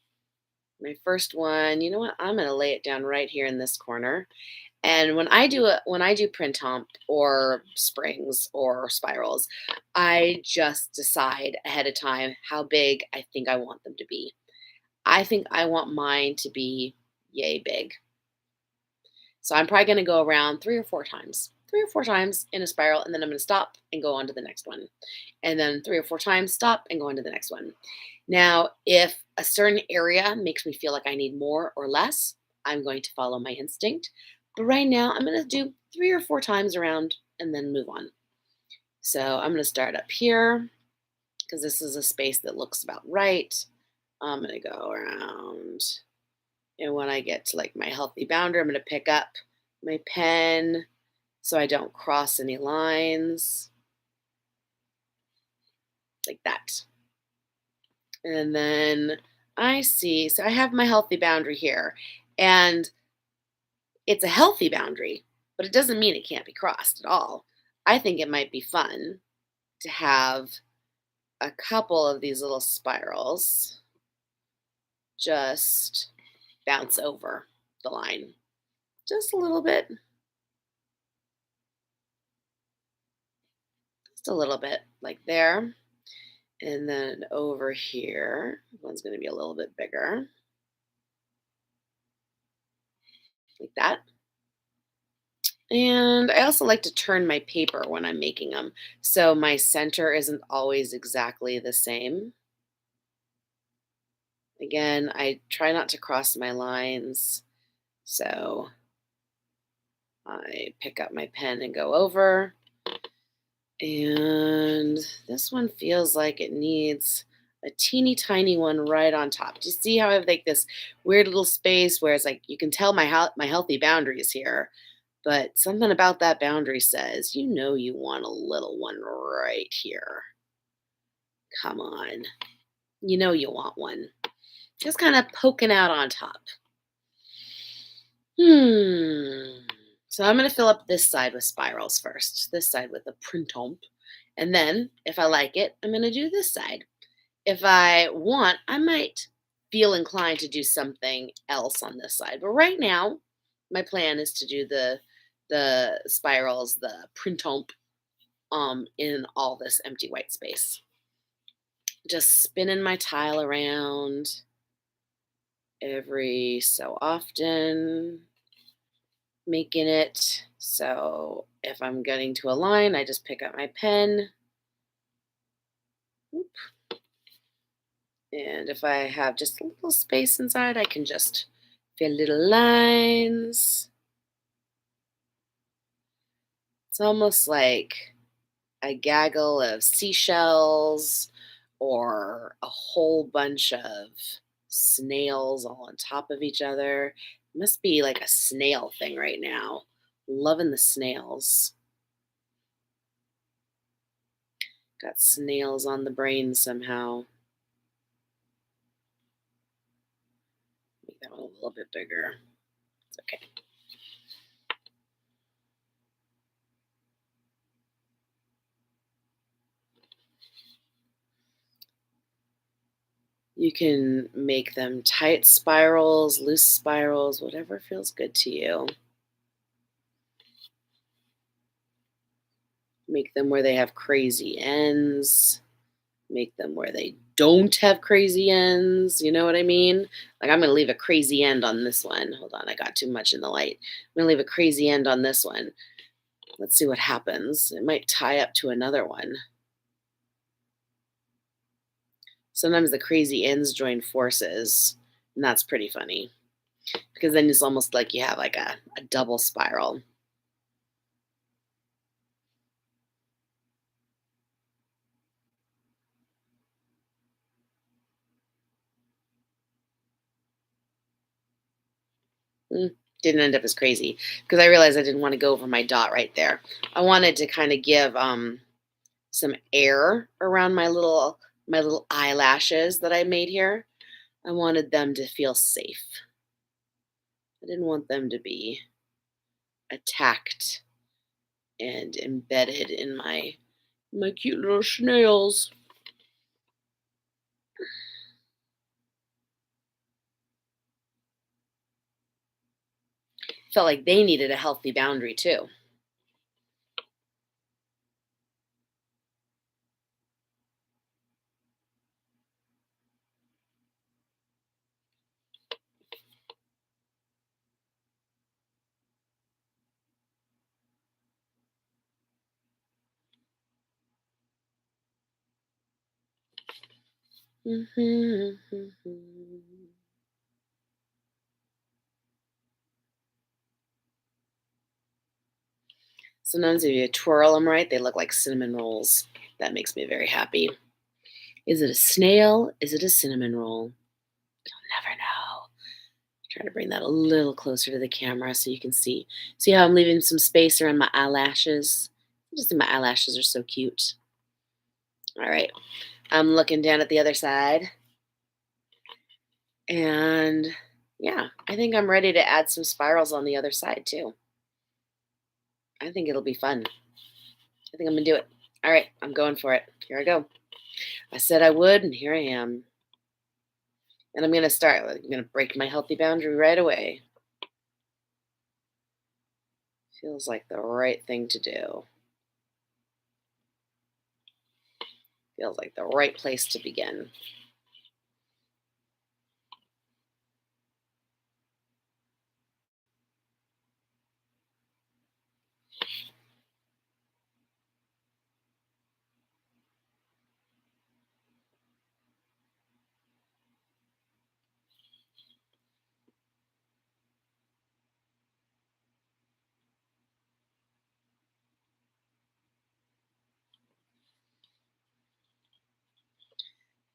S1: My first one. You know what? I'm going to lay it down right here in this corner. And when I do printemps or springs or spirals, I just decide ahead of time how big I think I want them to be. I think I want mine to be yay big. So I'm probably going to go around 3 or 4 times in a spiral, and then I'm going to stop and go on to the next one. And then 3 or 4 times, stop and go on to the next one. Now, if a certain area makes me feel like I need more or less, I'm going to follow my instinct. But right now, I'm going to do 3 or 4 times around and then move on. So I'm going to start up here because this is a space that looks about right. I'm going to go around. And when I get to like my healthy boundary, I'm going to pick up my pen so I don't cross any lines like that. And then I see, so I have my healthy boundary here, and it's a healthy boundary, but it doesn't mean it can't be crossed at all. I think it might be fun to have a couple of these little spirals just bounce over the line just a little bit, just a little bit like there. And then over here, one's going to be a little bit bigger, like that. And I also like to turn my paper when I'm making them, so my center isn't always exactly the same. Again, I try not to cross my lines, so I pick up my pen and go over. And this one feels like it needs a teeny tiny one right on top. Do you see how I have like this weird little space where it's like you can tell my healthy boundaries here, But something about that boundary says, you know, you want a little one right here. Come on. You know, you want one. Just kind of poking out on top. So I'm going to fill up this side with spirals first, this side with a printemps. And then, if I like it, I'm going to do this side. If I want, I might feel inclined to do something else on this side. But right now, my plan is to do the spirals, the printemps, in all this empty white space. Just spinning my tile around every so often, making it so if I'm getting to a line, I just pick up my pen. Oop. And if I have just a little space inside, I can just fill little lines. It's almost like a gaggle of seashells or a whole bunch of snails all on top of each other. It must be like a snail thing right now. Loving the snails. Got snails on the brain somehow. Make that one a little bit bigger. It's okay. You can make them tight spirals, loose spirals, whatever feels good to you. Make them where they have crazy ends. Make them where they don't have crazy ends. You know what I mean? Like, I'm going to leave a crazy end on this one. Hold on, I got too much in the light. I'm going to leave a crazy end on this one. Let's see what happens. It might tie up to another one. Sometimes the crazy ends join forces, and that's pretty funny because then it's almost like you have like a double spiral. Didn't end up as crazy because I realized I didn't want to go over my dot right there. I wanted to kind of give some air around my little eyelashes that I made here. I wanted them to feel safe. I didn't want them to be attacked and embedded in my cute little snails. Felt like they needed a healthy boundary too. Sometimes if you twirl them right, they look like cinnamon rolls. That makes me very happy. Is it a snail? Is it a cinnamon roll? Never know. Try to bring that a little closer to the camera so you can see. See how I'm leaving some space around my eyelashes? I just think my eyelashes are so cute. All right. I'm looking down at the other side. And yeah, I think I'm ready to add some spirals on the other side too. I think it'll be fun. I think I'm going to do it. All right. I'm going for it. Here I go. I said I would, and here I am. And I'm going to start. I'm going to break my healthy boundary right away. Feels like the right thing to do. Feels like the right place to begin.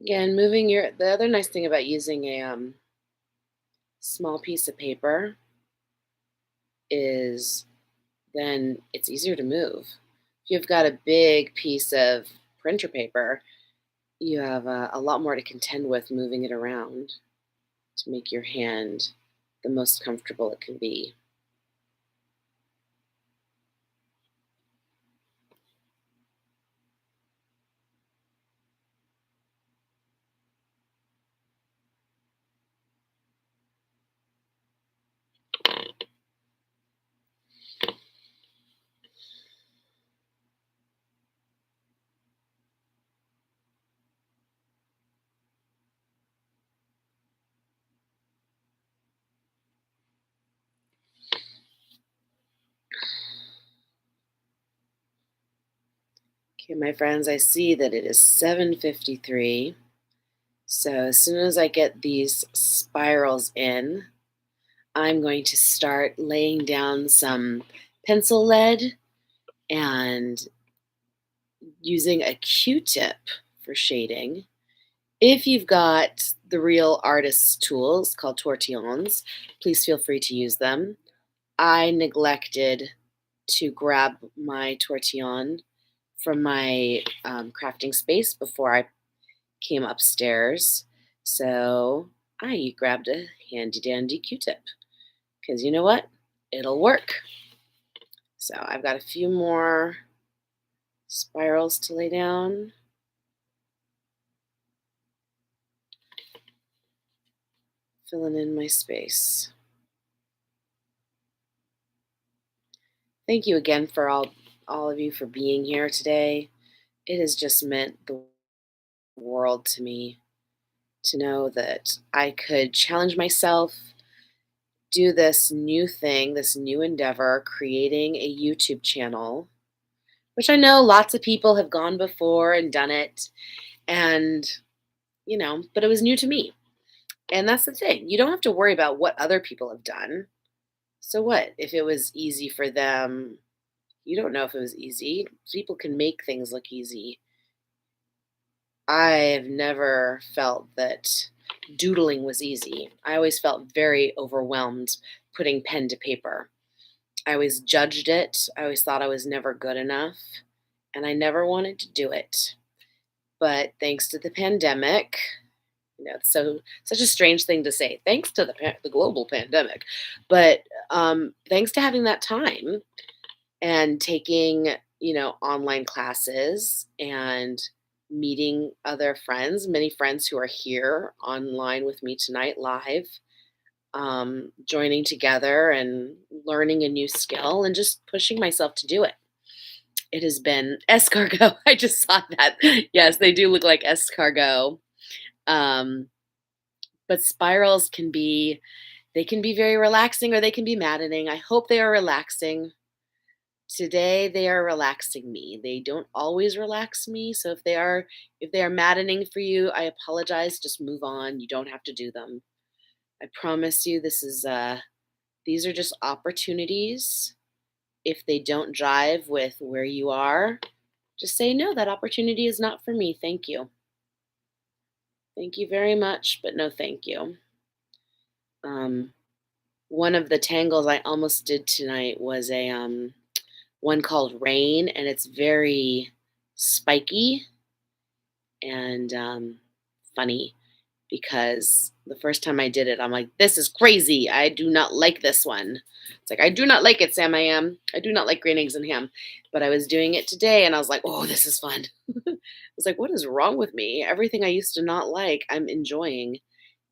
S1: Again, the other nice thing about using a small piece of paper is then it's easier to move. If you've got a big piece of printer paper, you have a lot more to contend with moving it around to make your hand the most comfortable it can be. Okay, my friends, I see that it is 7:53. So as soon as I get these spirals in, I'm going to start laying down some pencil lead and using a Q-tip for shading. If you've got the real artist's tools called tortillons, please feel free to use them. I neglected to grab my tortillon from my crafting space before I came upstairs. So I grabbed a handy dandy Q-tip because you know what? It'll work. So I've got a few more spirals to lay down. Filling in my space. Thank you again for all of you for being here today. It has just meant the world to me to know that I could challenge myself, do this new thing, this new endeavor, creating a YouTube channel, which I know lots of people have gone before and done it. And, but it was new to me. And that's the thing. You don't have to worry about what other people have done. So what? If it was easy for them, you don't know if it was easy. People can make things look easy. I've never felt that doodling was easy. I always felt very overwhelmed putting pen to paper. I always judged it. I always thought I was never good enough, and I never wanted to do it. But thanks to the pandemic, it's such a strange thing to say. Thanks to the global pandemic, but thanks to having that time and taking online classes and meeting other friends, many friends who are here online with me tonight live, joining together and learning a new skill and just pushing myself to do it. It has been escargot. I just saw that. Yes, they do look like escargot. Um, but spirals they can be very relaxing or they can be maddening. I hope they are relaxing. Today they are relaxing me. They don't always relax me. So if they are maddening for you, I apologize. Just move on. You don't have to do them. I promise you these are just opportunities. If they don't jive with where you are, just say no, that opportunity is not for me. Thank you. Thank you very much, but no thank you. Um One of the tangles I almost did tonight was a one called Rain, and it's very spiky and funny because the first time I did it, I'm like, this is crazy. I do not like this one. It's like, I do not like it, Sam. I do not like green eggs and ham. But I was doing it today and I was like, oh, this is fun. I was like, what is wrong with me? Everything I used to not like, I'm enjoying.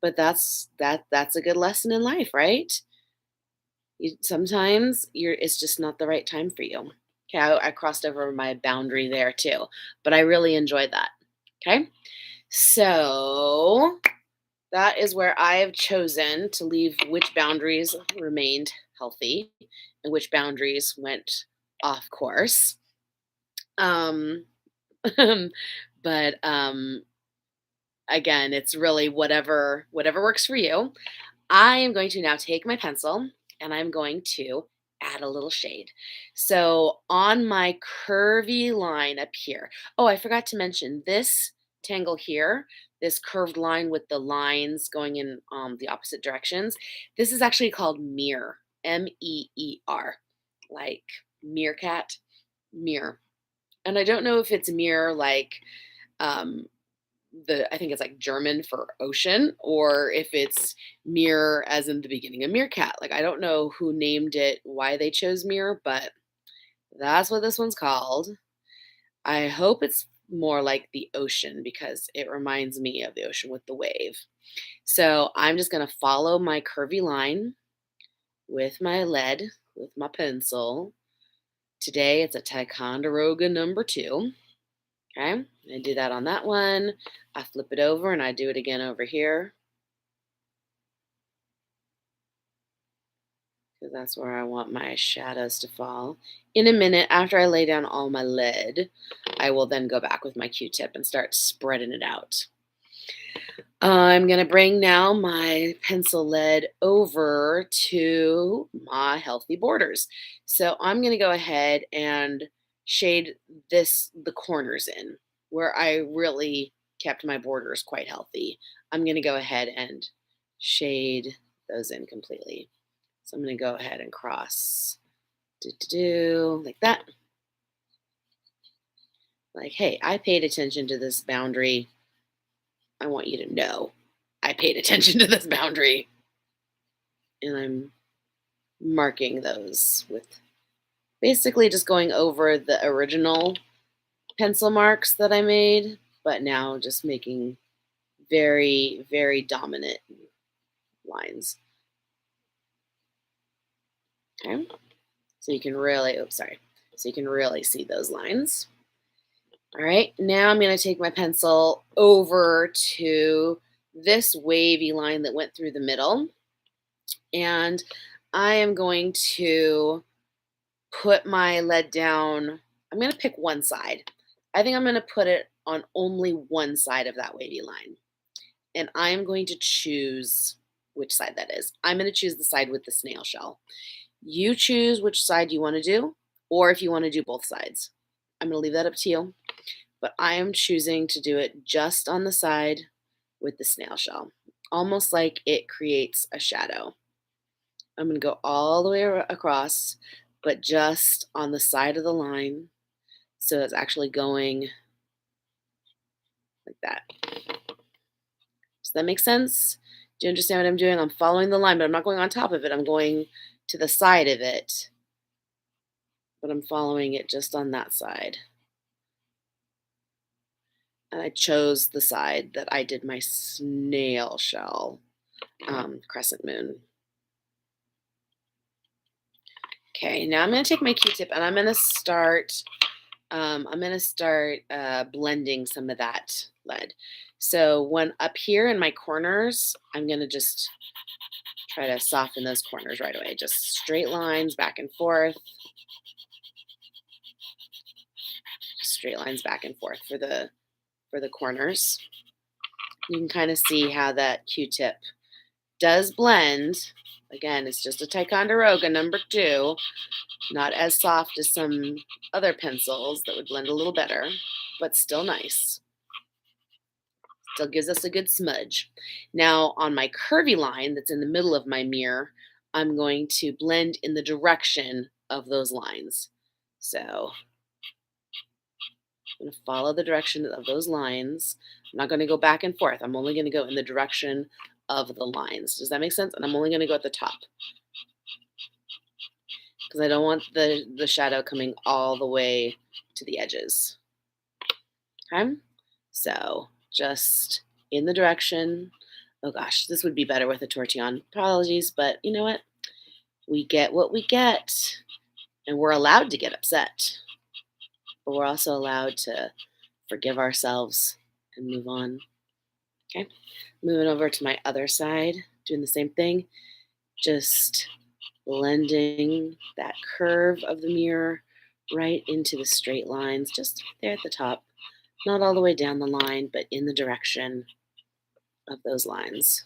S1: But that's a good lesson in life, right? Sometimes it's just not the right time for you. Okay, I crossed over my boundary there too, but I really enjoyed that. Okay, so that is where I have chosen to leave which boundaries remained healthy and which boundaries went off course. Um, but again, it's really whatever works for you. I am going to now take my pencil and I'm going to add a little shade. So on my curvy line up here, oh, I forgot to mention this tangle here, this curved line with the lines going in the opposite directions. This is actually called mirror, MEER, like Meerkat, mirror. And I don't know if it's mirror like um, I think it's like German for ocean, or if it's mirror as in the beginning of meerkat. Like I don't know who named it, why they chose mirror, but that's what this one's called. I hope it's more like the ocean because it reminds me of the ocean with the wave. So I'm just going to follow my curvy line with my lead, with my pencil. Today it's a Ticonderoga number 2. Okay, I do that on that one. I flip it over and I do it again over here because that's where I want my shadows to fall. In a minute, after I lay down all my lead, I will then go back with my Q-tip and start spreading it out. I'm going to bring now my pencil lead over to my healthy borders. So I'm going to go ahead and shade the corners in where I really kept my borders quite healthy. I'm going to go ahead and shade those in completely. So I'm going to go ahead and cross like that. Like, hey, I paid attention to this boundary. I want you to know I paid attention to this boundary. And I'm marking those with basically just going over the original pencil marks that I made, but now just making very, very dominant lines. Okay. So you can really, So you can really see those lines. All right. Now I'm going to take my pencil over to this wavy line that went through the middle. And I am going to put my lead down. I'm going to pick one side. I think I'm going to put it on only one side of that wavy line. And I'm going to choose which side that is. I'm going to choose the side with the snail shell. You choose which side you want to do, or if you want to do both sides. I'm going to leave that up to you. But I am choosing to do it just on the side with the snail shell, almost like it creates a shadow. I'm going to go all the way across, but just on the side of the line. So it's actually going like that. Does that make sense? Do you understand what I'm doing? I'm following the line, but I'm not going on top of it. I'm going to the side of it, but I'm following it just on that side. And I chose the side that I did my snail shell crescent moon. Okay, now I'm going to take my Q-tip and I'm going to start blending some of that lead. So when up here in my corners, I'm going to just try to soften those corners right away. Just straight lines back and forth. Straight lines back and forth for the corners. You can kind of see how that Q-tip does blend. Again, it's just a Ticonderoga number 2. Not as soft as some other pencils that would blend a little better, but still nice. Still gives us a good smudge. Now on my curvy line that's in the middle of my mirror, I'm going to blend in the direction of those lines. So I'm going to follow the direction of those lines. I'm not going to go back and forth. I'm only going to go in the direction of the lines. Does that make sense? And I'm only going to go at the top because I don't want the shadow coming all the way to the edges. Okay? So just in the direction. Oh gosh, this would be better with a tortillon. Apologies, but you know what? We get what we get, and we're allowed to get upset, but we're also allowed to forgive ourselves and move on. Okay, moving over to my other side, doing the same thing, just blending that curve of the mirror right into the straight lines, just there at the top, not all the way down the line, but in the direction of those lines.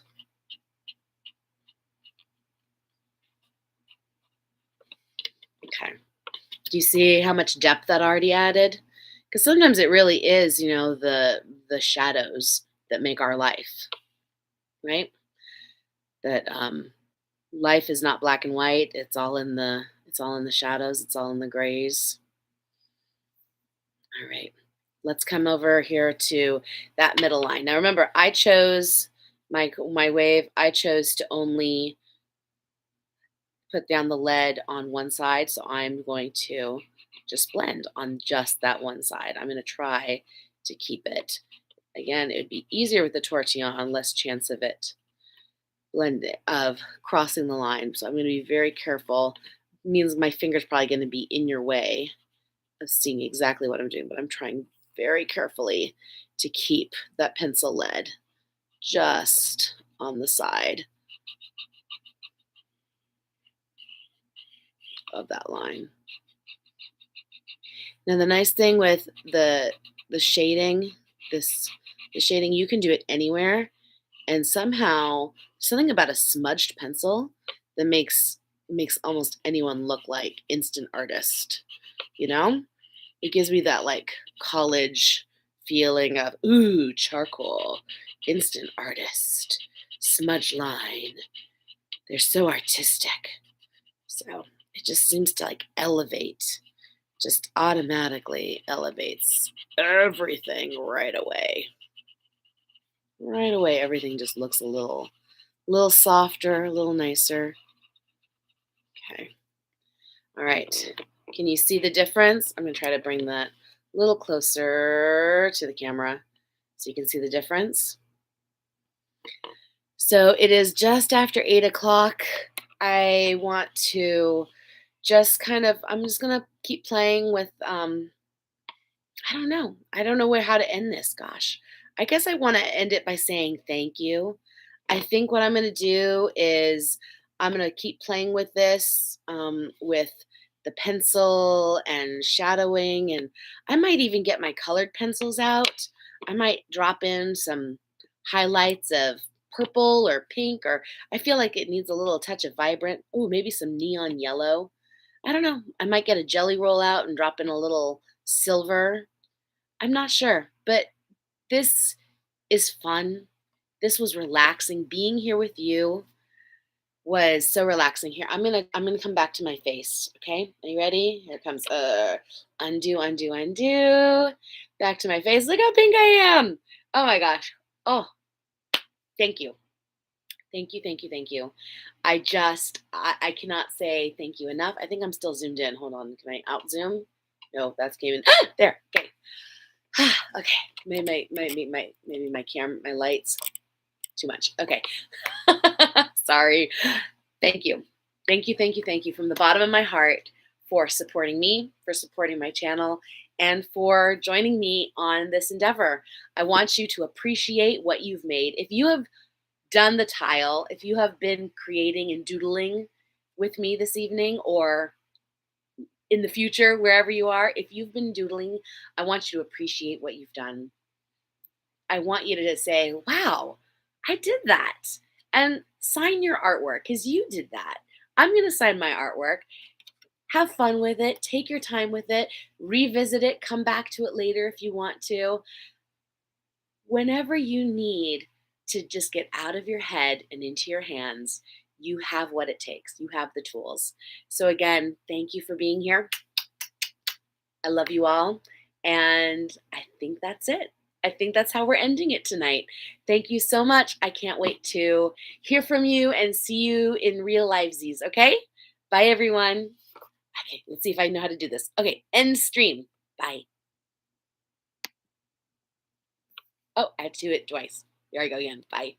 S1: Okay. Do you see how much depth that already added? Because sometimes it really is, the shadows that make our life, right? That life is not black and white. It's It's all in the shadows. It's all in the grays. All right. Let's come over here to that middle line. Now remember, I chose my wave. I chose to only put down the lead on one side, so I'm going to just blend on just that one side. I'm going to try to keep it. Again, it would be easier with the tortillon, less chance of it blending, of crossing the line. So I'm going to be very careful. It means my finger's probably going to be in your way of seeing exactly what I'm doing, but I'm trying very carefully to keep that pencil lead just on the side of that line. Now the nice thing with the shading, the shading, you can do it anywhere, and somehow something about a smudged pencil that makes almost anyone look like instant artist, you know? It gives me that like college feeling of ooh, charcoal, instant artist, smudge line. They're so artistic. So it just seems to like elevate, just automatically elevates everything right away. Right away, everything just looks a little softer, a little nicer. Okay. All right. Can you see the difference? I'm going to try to bring that a little closer to the camera so you can see the difference. So it is just after 8 o'clock. I want to just I'm just going to keep playing with, I don't know. I don't know how to end this, gosh. I guess I want to end it by saying thank you. I think what I'm going to do is I'm going to keep playing with this, with the pencil and shadowing, and I might even get my colored pencils out. I might drop in some highlights of purple or pink, or I feel like it needs a little touch of vibrant. Oh, maybe some neon yellow. I don't know. I might get a jelly roll out and drop in a little silver. I'm not sure, but this is fun. This was relaxing. Being here with you was so relaxing. Here, I'm gonna come back to my face. Okay, are you ready? Here comes undo, undo, undo. Back to my face. Look how pink I am. Oh my gosh. Oh, thank you. Thank you, thank you, thank you. I cannot say thank you enough. I think I'm still zoomed in. Hold on. Can I out zoom? No, that's came in. There. Okay. Okay. Maybe my camera, my lights, too much. Okay. Sorry. Thank you. Thank you, thank you, thank you from the bottom of my heart for supporting me, for supporting my channel, and for joining me on this endeavor. I want you to appreciate what you've made. If you have done the tile, if you have been creating and doodling with me this evening or in the future, wherever you are, if you've been doodling, I want you to appreciate what you've done. I want you to say, wow, I did that. And sign your artwork because you did that. I'm going to sign my artwork. Have fun with it. Take your time with it. Revisit it. Come back to it later if you want to. Whenever you need to just get out of your head and into your hands, you have what it takes. You have the tools. So, again, thank you for being here. I love you all. And I think that's it. I think that's how we're ending it tonight. Thank you so much. I can't wait to hear from you and see you in real livesies, okay? Bye, everyone. Okay, let's see if I know how to do this. Okay, end stream. Bye. Oh, I had to do it twice. Here I go again. Bye.